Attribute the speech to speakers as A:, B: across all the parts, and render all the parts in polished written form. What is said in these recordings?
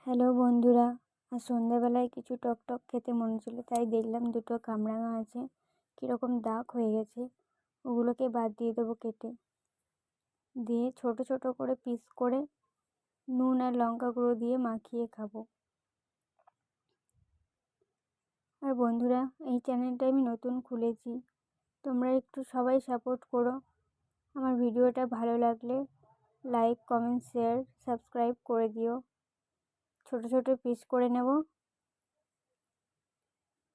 A: Hello বন্ধুরা, আজ সন্ধ্যাবেলায় কিছু টক খেতে মনে ছিল, তাই দেখলাম দুটো কামরাঙা আছে, কীরকম দাগ হয়ে গেছে। ওগুলোকে বাদ দিয়ে দেবো কেটে, দিয়ে ছোট ছোট করে পিস করে নুন আর লঙ্কা গুঁড়ো দিয়ে মাখিয়ে খাবো। আর বন্ধুরা, এই চ্যানেলটা আমি নতুন খুলেছি, তোমরা একটু সবাই সাপোর্ট করো। আমার ভিডিওটা ভালো লাগলে লাইক, কমেন্ট, শেয়ার, সাবস্ক্রাইব করে দিও। ছোট ছোট পিস করে নেব।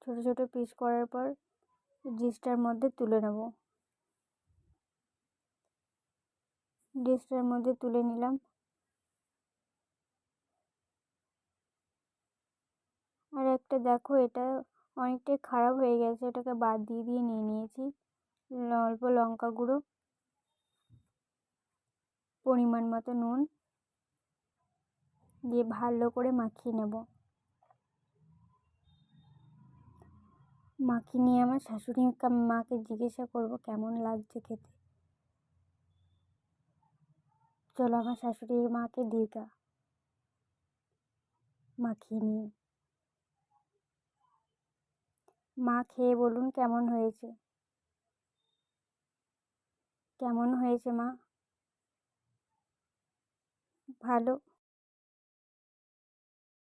A: ছোট ছোট পিস করার পর ডিশটার মধ্যে তুলে নেব। ডিশটার মধ্যে তুলে নিলাম। আর একটা দেখো, এটা অনেকটাই খারাপ হয়ে গেছে, এটাকে বাদ দিয়ে নিয়ে নিয়েছি। অল্প লঙ্কা গুঁড়ো, পরিমাণ মতো নুন দিয়ে ভালো করে মাখিয়ে নেব। মাখিয়ে নিয়ে আমার শাশুড়ি মাকে জিজ্ঞাসা করব কেমন লাগছে খেতে। চলো আমার শাশুড়ি মাকে দিঘা মাখিয়ে নিই। মা খেয়ে বলুন কেমন হয়েছে। কেমন হয়েছে মা? ভালো।